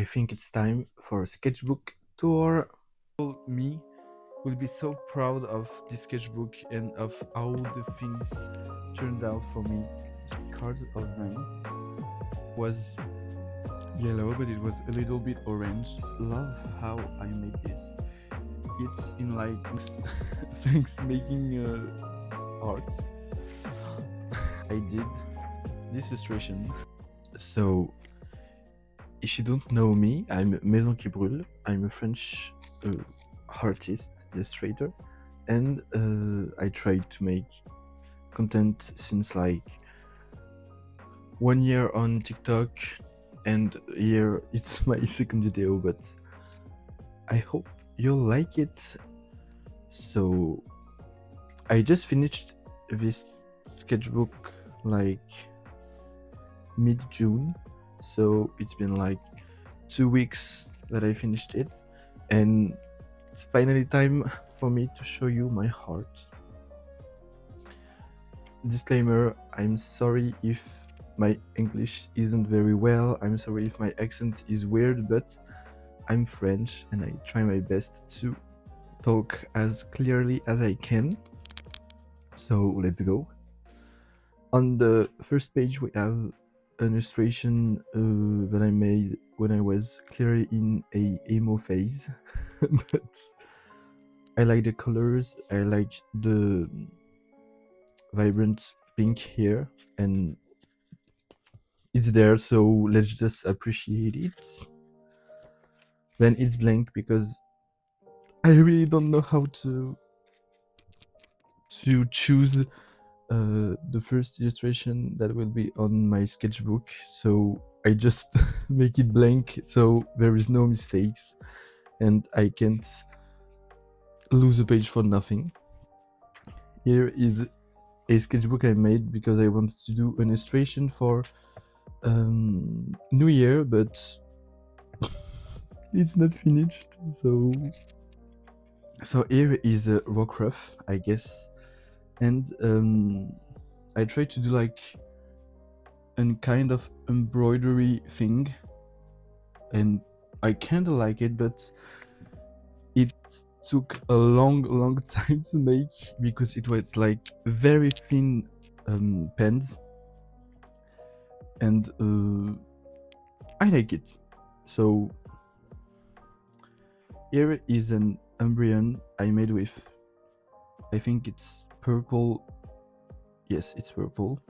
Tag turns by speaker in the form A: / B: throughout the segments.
A: I think it's time for a sketchbook tour. Me will be so proud of this sketchbook and of how the things turned out for me. Cards of them was yellow, but it was a little bit orange. Love how I made this. It's in like thanks making art. I did this illustration. So if you don't know me, I'm Maison qui brûle. I'm a French artist, illustrator, and I tried to make content since like 1 year on TikTok, and here it's my second video, but I hope you'll like it. So I just finished this sketchbook like mid-June, so it's been like 2 weeks that I finished it, and it's finally time for me to show you my heart. Disclaimer, I'm sorry if my English isn't very well, I'm sorry if my accent is weird, but I'm French and I try my best to talk as clearly as I can. So let's go. On the first page we have an illustration that I made when I was clearly in a emo phase. But I like the colors, I like the vibrant pink here, and it's there, so let's just appreciate it. Then it's blank because I really don't know how to choose the first illustration that will be on my sketchbook, so I just make it blank so there is no mistakes and I can't lose a page for nothing. Here is a sketchbook I made because I wanted to do an illustration for New Year, but it's not finished. So here is a rockruff, I guess, and I tried to do like a kind of embroidery thing, and I kinda like it, but it took a long time to make because it was like very thin pens, and I like it. So here is an Umbrian I made with, I think it's purple. Yes, it's purple.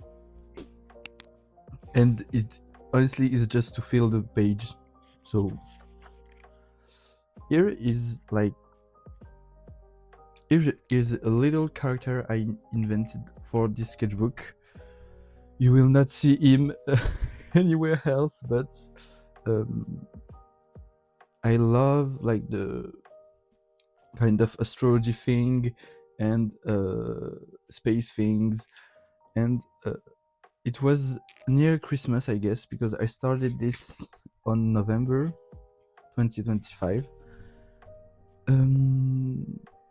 A: And it honestly is just to fill the page. So here is like, here is a little character I invented for this sketchbook. You will not see him anywhere else, but I love like the kind of astrology thing and space things, and it was near Christmas, I guess, because I started this on November 2025.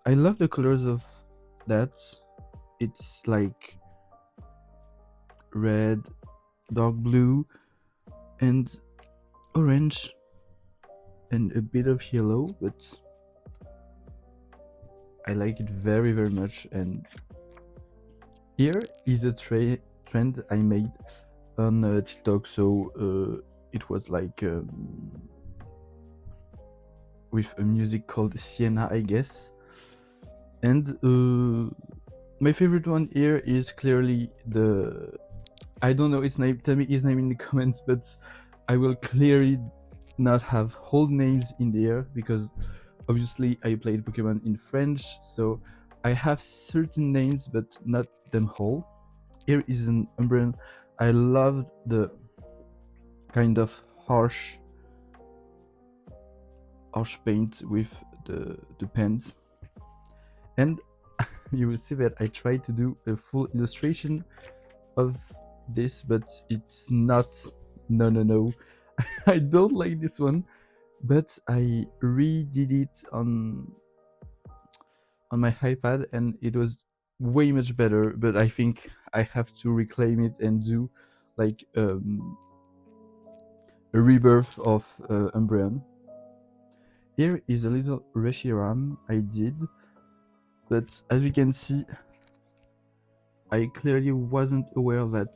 A: I love the colors of that. It's like red, dark blue, and orange, and a bit of yellow, but I like it very much. And here is a trend I made on TikTok, so it was like with a music called Sienna, I guess. And my favorite one here is clearly the, I don't know his name, tell me his name in the comments, but I will clearly not have whole names in there because obviously I played Pokémon in French, so I have certain names but not them whole. Here is an Umbreon. I loved the kind of harsh paint with the pens, and you will see that I tried to do a full illustration of this, but it's not, no. I don't like this one, but I redid it on my iPad and it was way much better, but I think I have to reclaim it and do like a rebirth of Umbreon. Here is a little Reshiram I did, but as you can see, I clearly wasn't aware that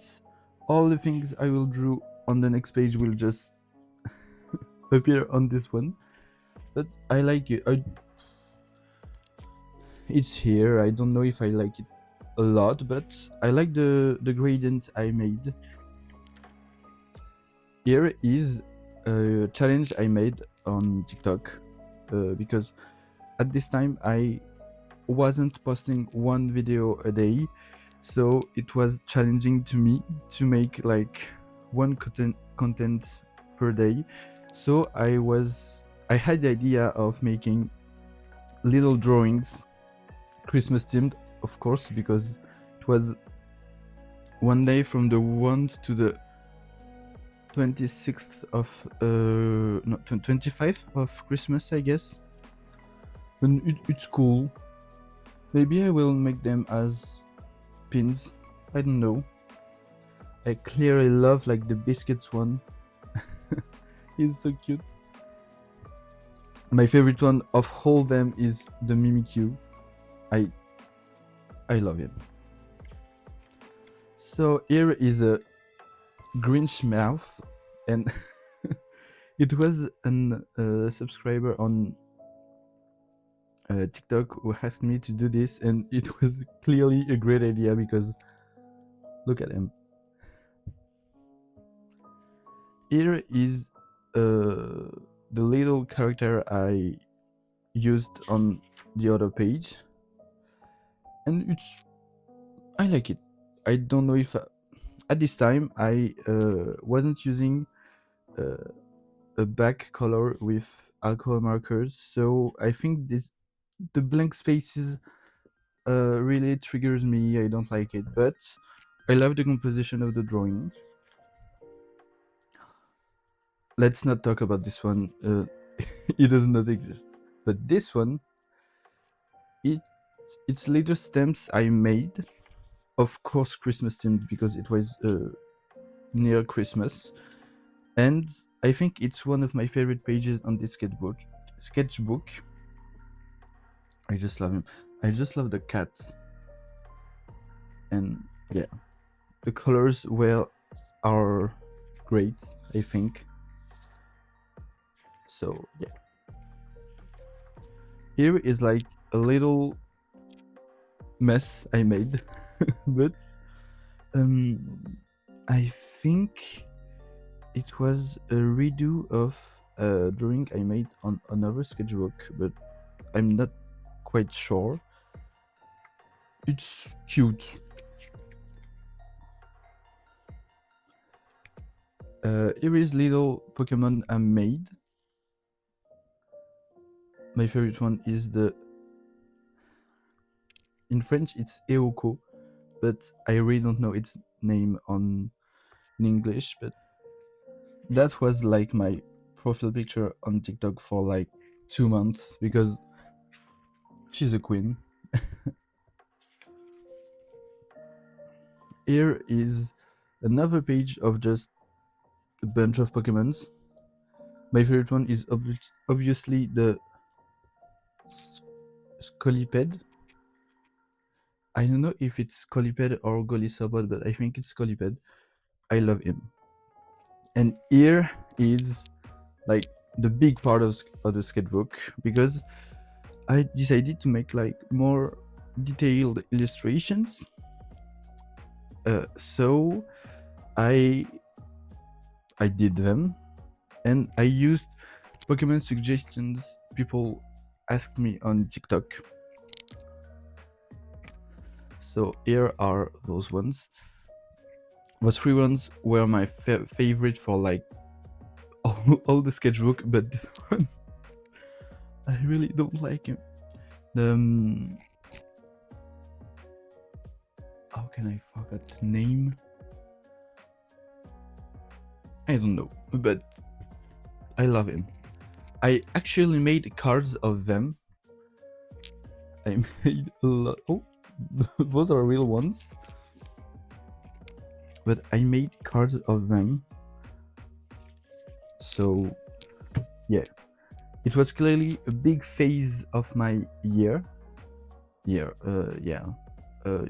A: all the things I will draw on the next page will just appear on this one. But I like it. It's here. I don't know if I like it a lot, but I like the gradient I made. Here is a challenge I made on TikTok because at this time I wasn't posting one video a day, so it was challenging to me to make like one content per day. So I had the idea of making little drawings, Christmas themed, of course, because it was one day from the 1st to the 26th of no, 25th of Christmas, I guess. And it's cool. Maybe I will make them as pins. I don't know. I clearly love like the biscuits one. He's so cute. My favorite one of all them is the Mimikyu. I love him. So here is a Grinch mouth, and it was a subscriber on TikTok who asked me to do this, and it was clearly a great idea because look at him. Here is the little character I used on the other page, and I like it. I don't know if at this time I wasn't using a back color with alcohol markers, so I think the blank spaces really triggers me. I don't like it, but I love the composition of the drawing. Let's not talk about this one. It does not exist. But this one, it's little stamps I made, of course Christmas themed because it was near Christmas, and I think it's one of my favorite pages on this sketchbook. I just love him. I just love the cat, and yeah, the colors are great, I think. So yeah, here is like a little mess I made, but I think it was a redo of a drawing I made on another sketchbook, but I'm not quite sure. It's cute. Here is little Pokémon I made. My favorite one is in French it's Eoko, but I really don't know its name in English, but that was like my profile picture on TikTok for like 2 months because she's a queen. Here is another page of just a bunch of Pokémons. My favorite one is obviously the Scoliped. I don't know if it's Scoliped or Golisopod, but I think it's Scoliped. I love him. And here is like the big part of the sketchbook because I decided to make like more detailed illustrations. So I did them, and I used Pokemon suggestions people asked me on TikTok. So here are those ones. Those 3 ones were my favorite for like all the sketchbook, but this one I really don't like him. How can I forget the name? I don't know, but I love him. I actually made cards of them. I made a lot. Oh, those are real ones. But I made cards of them. So yeah, it was clearly a big phase of my year. Yeah.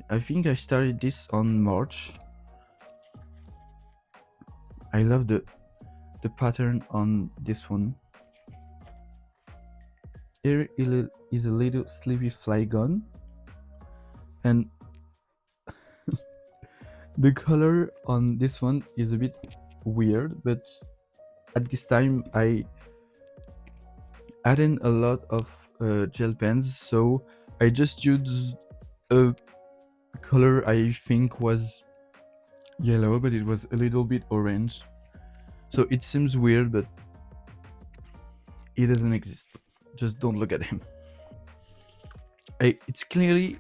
A: I think I started this on March. I love the pattern on this one. Here is a little sleepy flygon, and the color on this one is a bit weird, but at this time I added a lot of gel pens, so I just used a color I think was yellow, but it was a little bit orange. So it seems weird, but it doesn't exist. Just don't look at him. It's clearly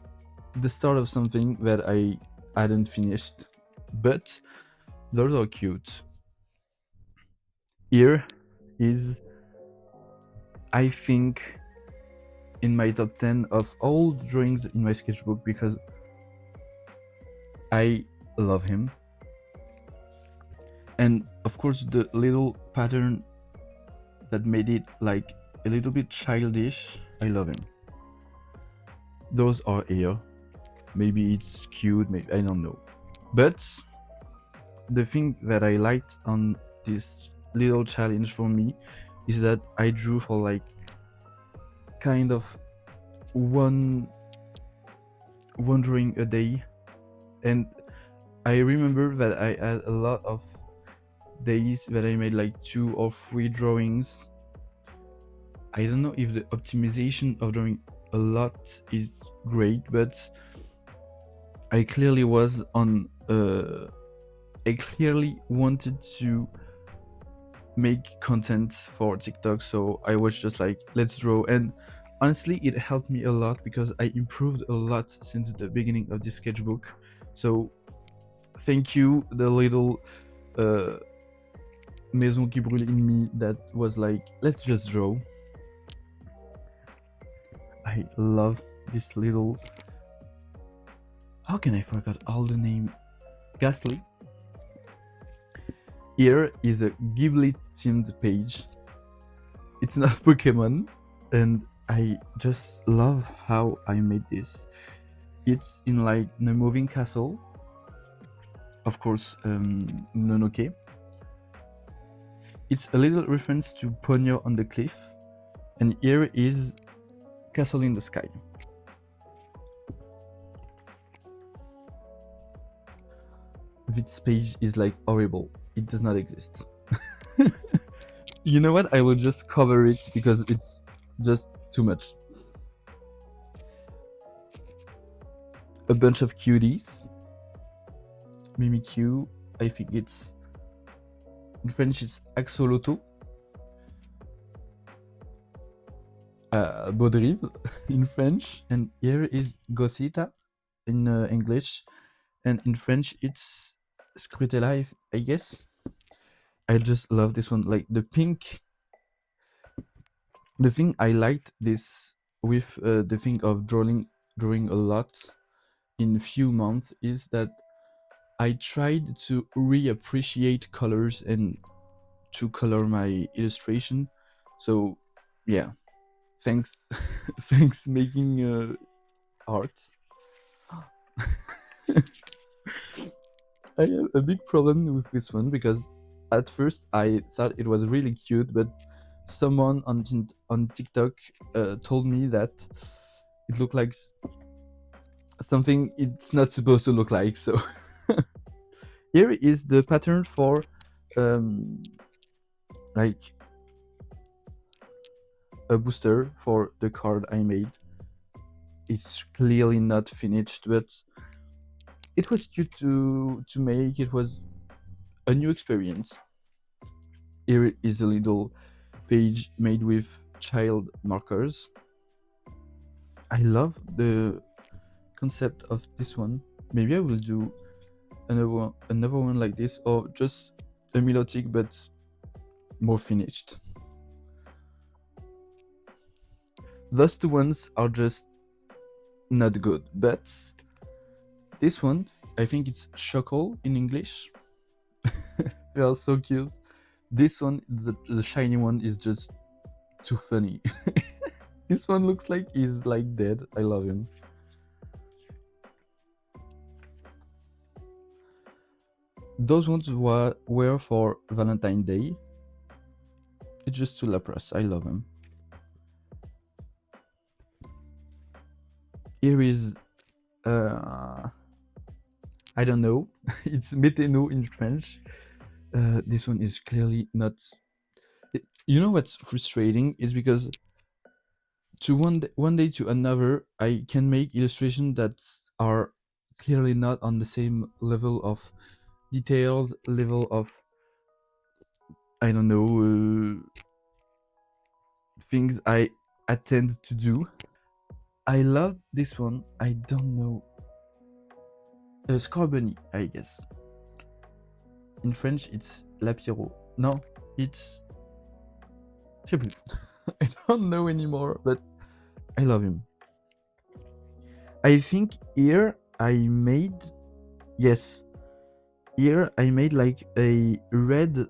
A: the start of something that I hadn't finished, but those are cute. Here is, I think, in my top 10 of all drawings in my sketchbook because I love him. And of course, the little pattern that made it like a little bit childish, I love him. Those are here. Maybe it's cute, maybe I don't know. But the thing that I liked on this little challenge for me is that I drew for like kind of one drawing a day, and I remember that I had a lot of days that I made like 2 or 3 drawings. I don't know if the optimization of drawing a lot is great, but I clearly was on I clearly wanted to make content for TikTok, so I was just like, let's draw. And honestly, it helped me a lot because I improved a lot since the beginning of this sketchbook. So thank you, the little maison qui brûle in me that was like, let's just draw. I love this little, how can I forget all the name? Ghastly. Here is a Ghibli themed page. It's not Pokemon, and I just love how I made this. It's in like a moving castle, of course, Mononoke. It's a little reference to Ponyo on the cliff, and here is Castle in the Sky. This page is like horrible. It does not exist. You know what? I will just cover it because it's just too much. A bunch of cuties. Mimikyu. I think it's in French it's Axolotl. Baudrive in French, and here is Gosita in English, and in French it's Scrutella, I guess. I just love this one, like the pink. The thing I liked this with the thing of drawing a lot in few months is that I tried to reappreciate colors and to color my illustration. So yeah, thanks thanks making art. I have a big problem with this one because at first I thought it was really cute, but someone on TikTok told me that it looked like something it's not supposed to look like. So here is the pattern for like a booster for the card I made. It's clearly not finished, but it was cute to make. It was a new experience. Here is a little page made with child markers. I love the concept of this one. Maybe I will do another one like this, or just a Milotic but more finished. Those two ones are just not good, but this one, I think it's Shockle in English. They are so cute. This one, the shiny one, is just too funny. This one looks like he's like dead. I love him. Those ones were for Valentine's Day. It's just too Lapras. I love him. Here is I don't know. It's météno in French. This one is clearly not. You know what's frustrating is because to one day to another, I can make illustrations that are clearly not on the same level of details, level of, I don't know, things I attend to do. I love this one. I don't know. Scorbunny, I guess. In French, it's Lapiro. No, it's. Je sais plus. I don't know anymore, but I love him. I think here I made. Yes. Here I made like a red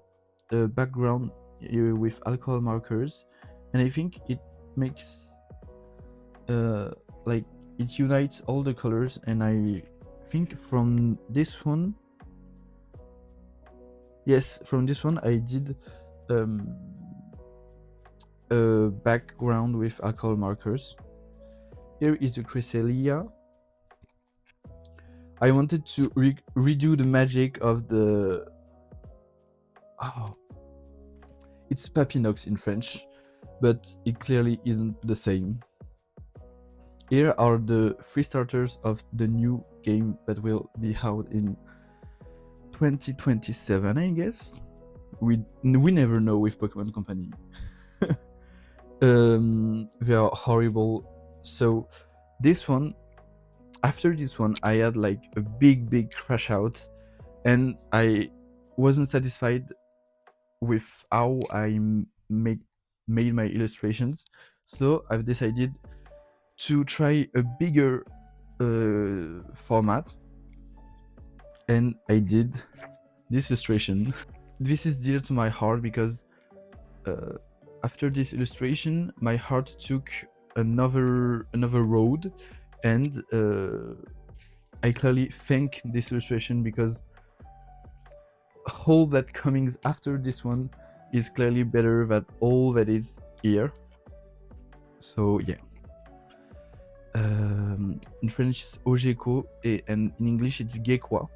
A: background with alcohol markers, and I think it makes like it unites all the colors, and I think from this one, yes, from this one I did a background with alcohol markers. Here is the Cresselia. I wanted to redo the magic of the it's Papinox in French, but it clearly isn't the same. Here are the 3 starters of the new game that will be out in 2027, I guess. We never know with Pokémon Company. They are horrible. So this one, after this one, I had like a big crash out, and I wasn't satisfied with how I made my illustrations. So I've decided to try a bigger format, and I did this illustration. This is dear to my heart because after this illustration, my heart took another road, and I clearly thank this illustration because all that comings after this one is clearly better than all that is here. So yeah. In French it's Ojeko, and in English it's Gekwa.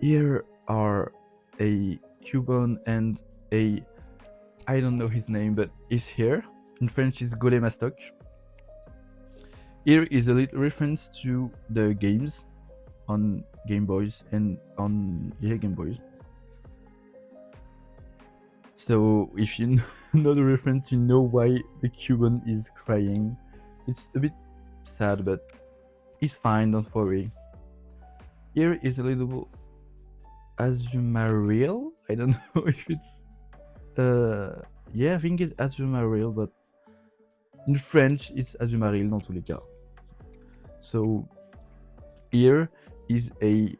A: Here are a Cubone and a, I don't know his name, but he's here. In French it's Golemastoc. Here is a little reference to the games on Game Boys and on Game Boys. So if you know the reference, you know why the Cuban is crying. It's a bit sad, but it's fine, don't worry. Here is a little Azumarill. I don't know if it's yeah, I think it's Azumarill, but in French it's Azumarill dans tous les cas. So here is a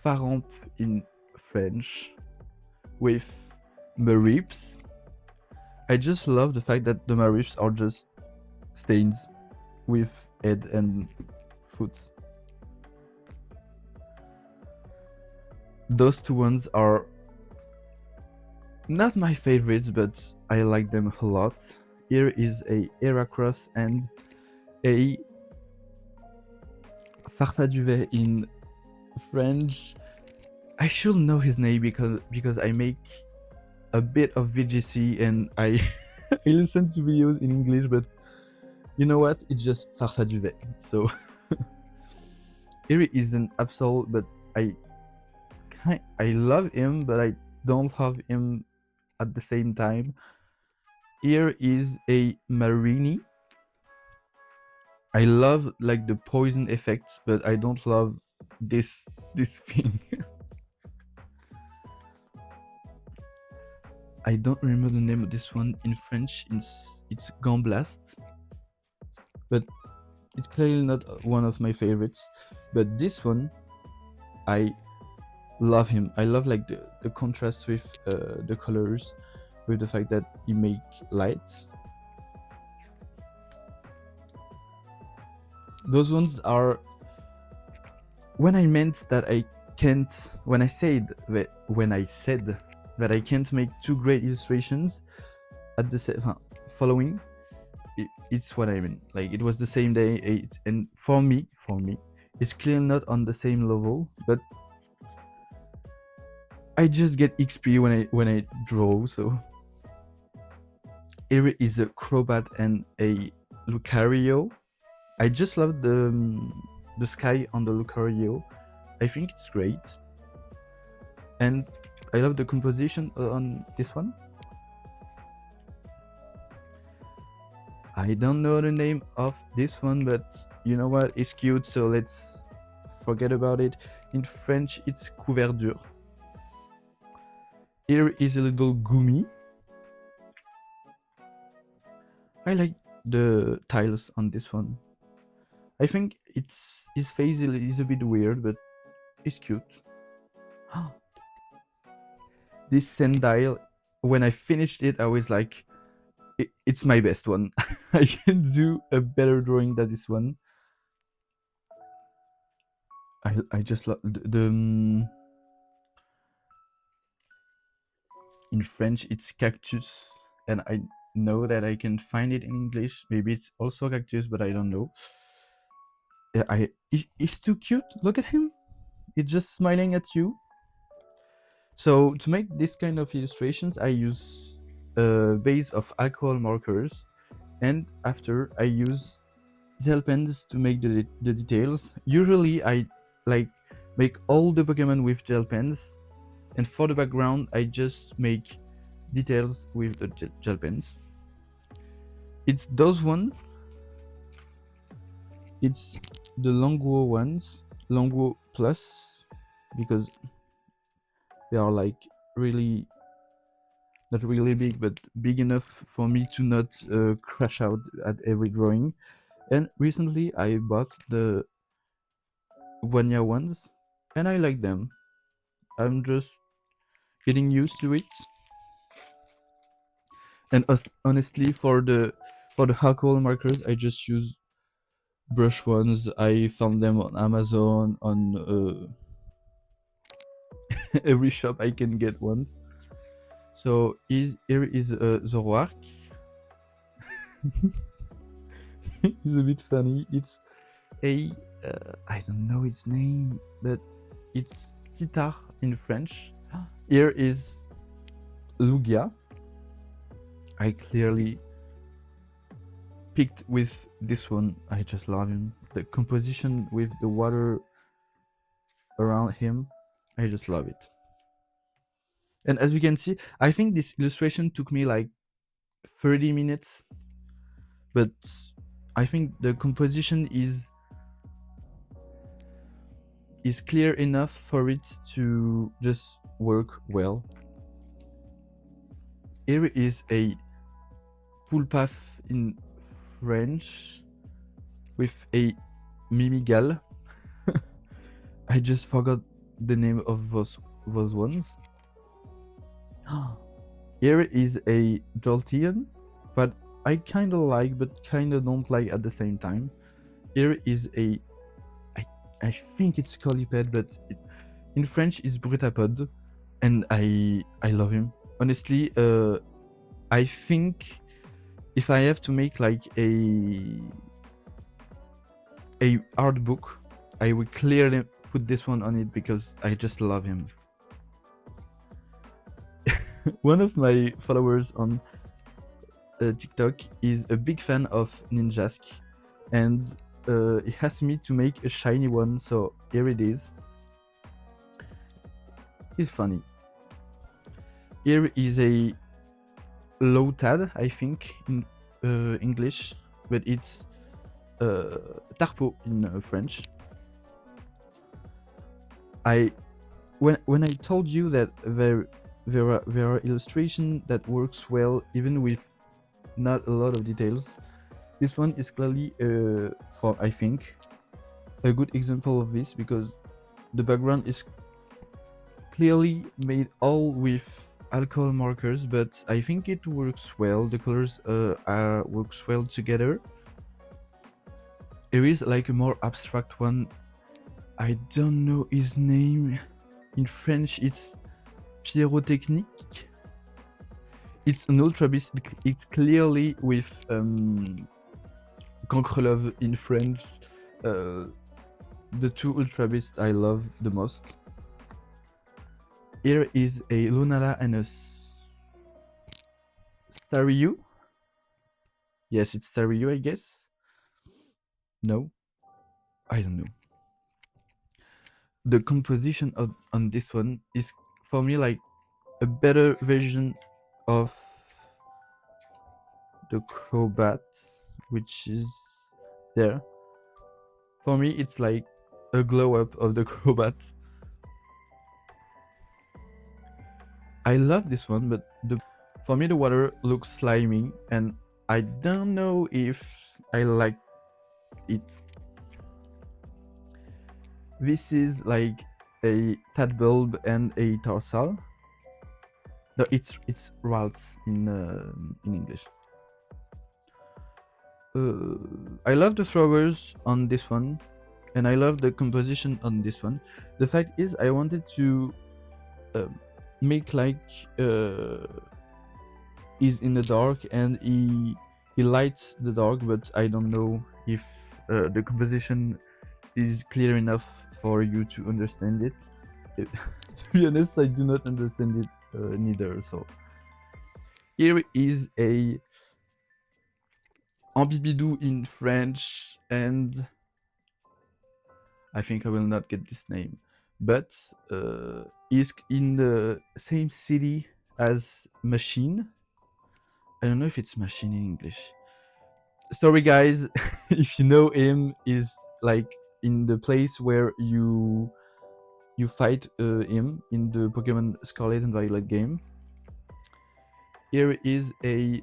A: Faramp in French with Marips. I just love the fact that the Marips are just stains with head and foot. Those two ones are not my favorites, but I like them a lot. Here is a Heracross and a Farfaduvet in French. I should know his name because I make a bit of VGC and I I listen to videos in English, but you know what? It's just Farfaduvet. So here is an Absol, but I love him, but I don't love him at the same time. Here is a Marini. I love like the poison effects, but I don't love this thing. I don't remember the name of this one in French. It's Gamblast, but it's clearly not one of my favorites. But this one I love him. I love like the contrast with the colors, with the fact that he make lights. Those ones are when I meant that I can't. When I said that I can't make two great illustrations at the following, it's what I mean. Like it was the same day, and for me, it's clearly not on the same level, but I just get XP when I draw. So here is a Crobat and a Lucario. I just love the sky on the Lucario. I think it's great, and I love the composition on this one. I don't know the name of this one, but you know what? It's cute, so let's forget about it. In French, it's couverture. Here is a little Gumi. I like the tiles on this one. I think his face is a bit weird, but it's cute. This Sandile, when I finished it, I was like, it's my best one. I can do a better drawing than this one. I just love the in French it's cactus, and I know that I can find it in English. Maybe it's also cactus, but I don't know. Yeah, he's too cute. Look at him. He's just smiling at you. So to make this kind of illustrations, I use a base of alcohol markers, and after I use gel pens to make the details. Usually I like make all the Pokemon with gel pens, and for the background I just make details with the gel pens. It's those ones. It's the Longuo ones, Longuo Plus, because they are like really not really big, but big enough for me to not crash out at every drawing. And recently I bought the 1 year ones, and I like them. I'm just getting used to it. And honestly, for the alcohol markers, I just use brush ones. I found them on Amazon, on every shop I can get ones. So here is Zoroark. It's a bit funny. It's a I don't know its name, but it's Titar in French. Here is Lugia. I clearly picked with this one. I just love him. The composition with the water around him, I just love it. And as you can see, I think this illustration took me like 30 minutes, but I think the composition is clear enough for it to just work well. Here is a Poulpaf in French with a Mimigal. I just forgot the name of those ones. Here is a Jolteon, but I kinda like, but kinda don't like at the same time. Here is a I think it's Coliped, but in French it's Brutapod, and I love him. Honestly, I think if I have to make like a art book, I would clearly put this one on it because I just love him. One of my followers on TikTok is a big fan of Ninjask, and he asked me to make a shiny one, so here it is. He's funny. Here is a Lotad, I think, in English, but it's Tarpo in French. When I told you that there are illustrations that works well even with not a lot of details, this one is clearly for I think a good example of this, because The background is clearly made all with alcohol markers, but I think it works well. The colors works well together. There is like a more abstract one. I don't know his name. In French, it's pyrotechnique. It's an ultra beast. It's clearly with Cancrelove in French. The two ultra beasts I love the most. Here is a Lunala and a Staryu. Yes, it's Staryu, I guess. No, I don't know. The composition on this one is for me like a better version of the Crobat, which is there. For me, it's like a glow up of the Crobat. I love this one, but for me the water looks slimy, and I don't know if I like it. This is like a Tadbulb and a Tarsal. No, it's Ralts in English. I love the flowers on this one, and I love the composition on this one. The fact is, I wanted to make like he's in the dark and he lights the dark, but I don't know if the composition is clear enough for you to understand it. To be honest, I do not understand it neither. So here is a Ambibidou in French, and I think I will not get this name, but is in the same city as Machine. I don't know if it's Machine in English. Sorry guys, if you know him, is like in the place where you fight him in the Pokemon Scarlet and Violet game. Here is a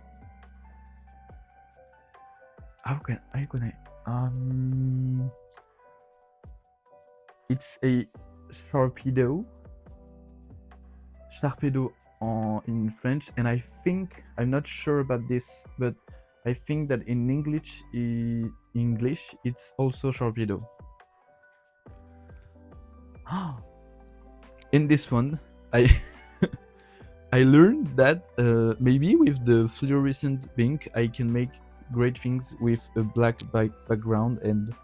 A: it's a Sharpedo in French, and I think, I'm not sure about this, but I think that in English it's also Sharpedo. In this one, I I learned that maybe with the fluorescent pink I can make great things with a black background, and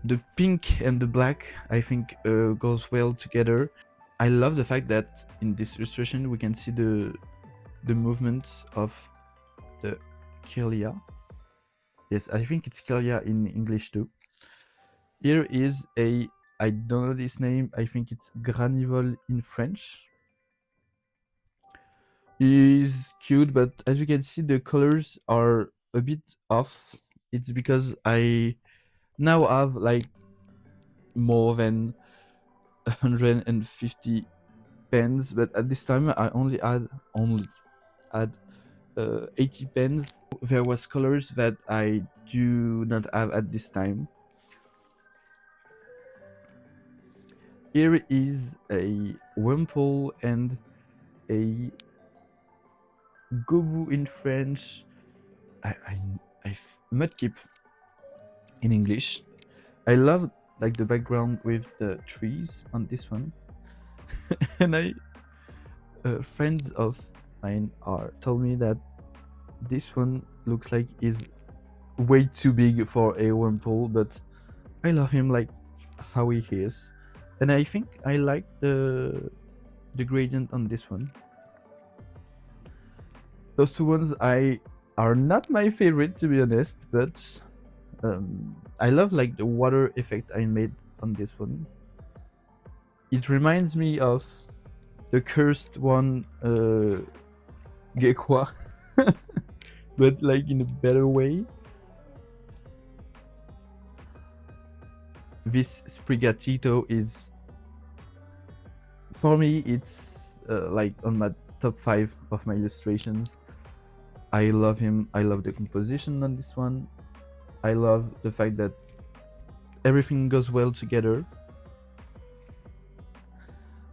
A: the pink and the black I think goes well together. I love the fact that in this illustration we can see the movements of the Kirlia. Yes, I think it's Kirlia in English too. Here is a, I don't know this name, I think it's Granivol in French. He's cute, but as you can see the colors are a bit off. It's because I now have like more than 150 pens, but at this time I only had 80 pens. There was colors that I do not have at this time. Here is a Wimple and a Gobu in French. I Mudkip in English. I love like the background with the trees on this one. And friends of mine told me that this one looks like is way too big for a Wimple, but I love him like how he is, and I think I like the gradient on this one. Those two ones are not my favorite, to be honest, but I love like the water effect I made on this one. It reminds me of the cursed one, Gekwa, but like in a better way. This Sprigatito is, for me, it's like on my top 5 of my illustrations. I love him. I love the composition on this one. I love the fact that everything goes well together.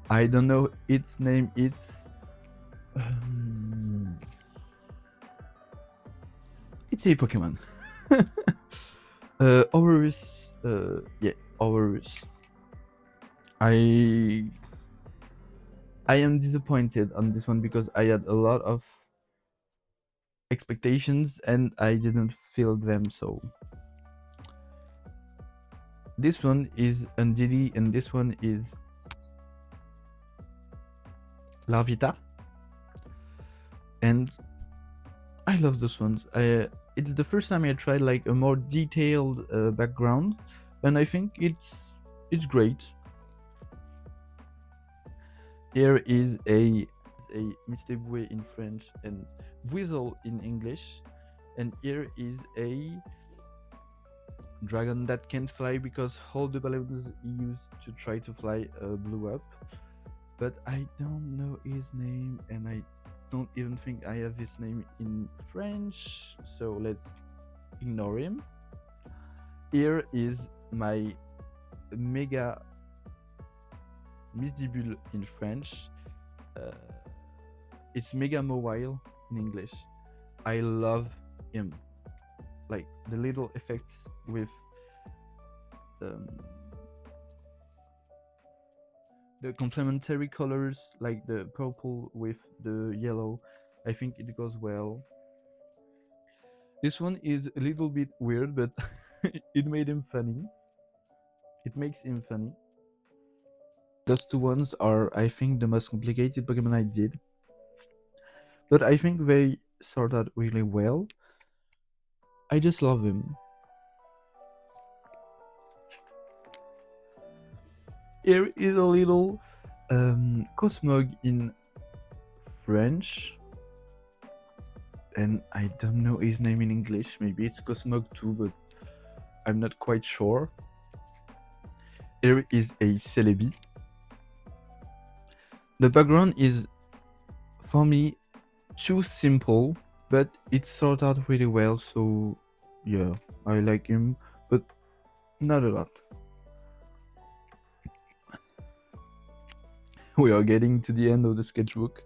A: I don't know its name. It's a Pokemon. Overus. Yeah, Overus. I I am disappointed on this one because I had a lot of expectations and I didn't feel them. So this one is Undidi and this one is Larvita, and I love those ones. It's the first time I tried like a more detailed background, and I think it's great. Here is a Misteboué in French and Weasel in English, and here is a dragon that can't fly because all the balloons he used to try to fly blew up. But I don't know his name, and I don't even think I have his name in French, so let's ignore him. Here is my Mega Misdibule in French. It's Mega Mobile in English. I love him. Like the little effects with the complementary colors, like the purple with the yellow. I think it goes well. This one is a little bit weird, but it made him funny. It makes him funny. Those two ones are, I think, the most complicated Pokemon I did. But I think they sort out really well. I just love him. Here is a little Cosmog in French. And I don't know his name in English. Maybe it's Cosmog too, but I'm not quite sure. Here is a Celebi. The background is, for me, too simple, but it sorted out really well, so yeah, I like him, but not a lot. We are getting to the end of the sketchbook,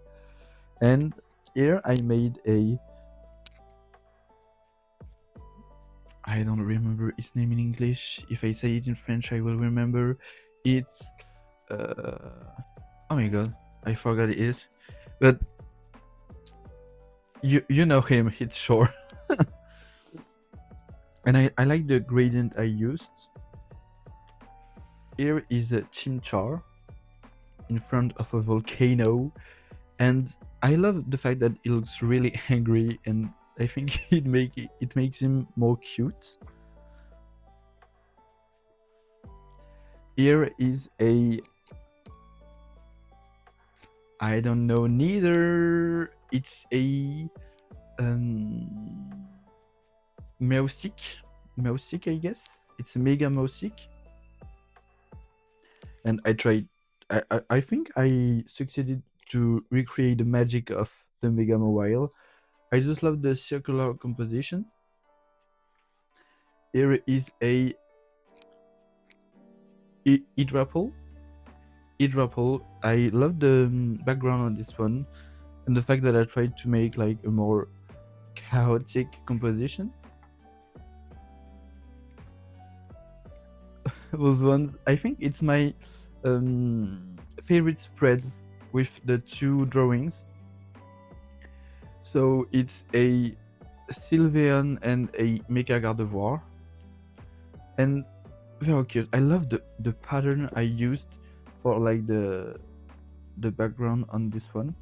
A: and here I made a... I don't remember his name in English. If I say it in French, I will remember. It's... oh my god, I forgot it. But you know him, it's short. And I like the gradient I used. Here is a Chimchar in front of a volcano, and I love the fact that he looks really angry, and I think it makes him more cute. Here is a... I don't know neither. It's a Meowstic, I guess. It's Mega Meowstic. And I tried. I think I succeeded to recreate the magic of the Mega Mobile. I just love the circular composition. Here is a Hydrapple. I love the background on this one, and the fact that I tried to make like a more chaotic composition. Those ones, I think it's my favorite spread with the two drawings. So it's a Sylveon and a Mecha Gardevoir, and very cute. I love the pattern I used for like the background on this one,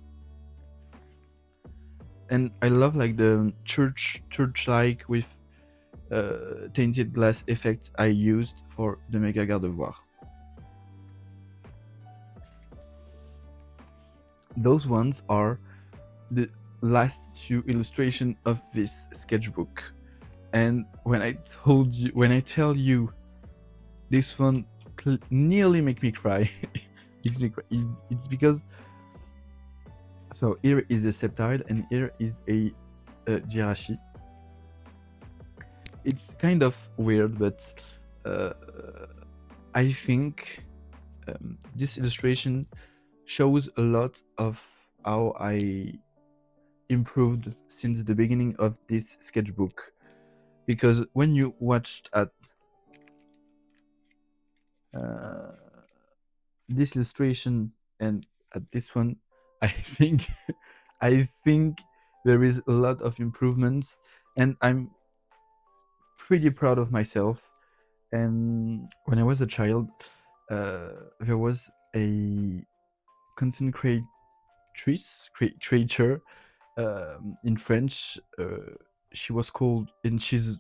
A: and I love like the church like with tainted glass effect I used for the Mega Gardevoir. Those ones are the last two illustrations of this sketchbook, and when I tell you this one nearly make me cry. It's because, so here is a Sceptile and here is a Jirachi. It's kind of weird, but I think this illustration shows a lot of how I improved since the beginning of this sketchbook. Because when you watched at uh, this illustration and at this one, I think I think there is a lot of improvements, and I'm pretty proud of myself. And when I was a child, there was a content creator in French. She was called, and she's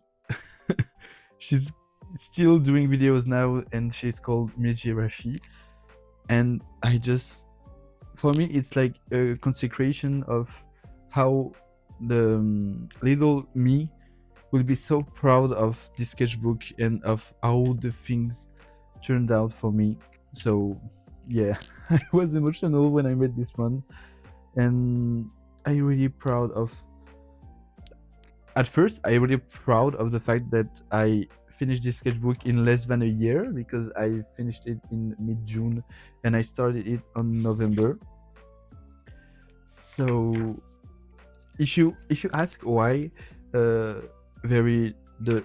A: still doing videos now, and she's called Mijirashi. And I just, for me, it's like a consecration of how the little me will be so proud of this sketchbook and of how the things turned out for me. So yeah, I was emotional when I made this one, and I really proud of. At first, I really proud of the fact that I finished this sketchbook in less than a year, because I finished it in mid-June and I started it on November. So if you ask why, very the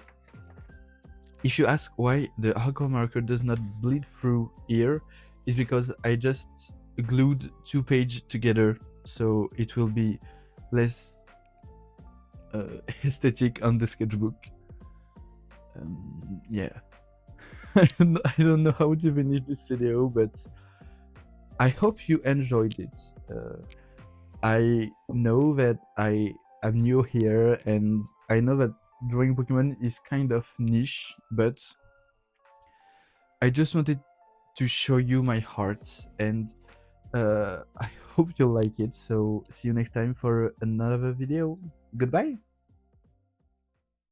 A: if you ask why the alcohol marker does not bleed through here, it's because I just glued two pages together, so it will be less aesthetic on the sketchbook. Yeah. I don't know how to finish this video, but I hope you enjoyed it. I know that I am new here, and I know that drawing Pokemon is kind of niche, but I just wanted to show you my heart, and I hope you like it. So see you next time for another video. Goodbye.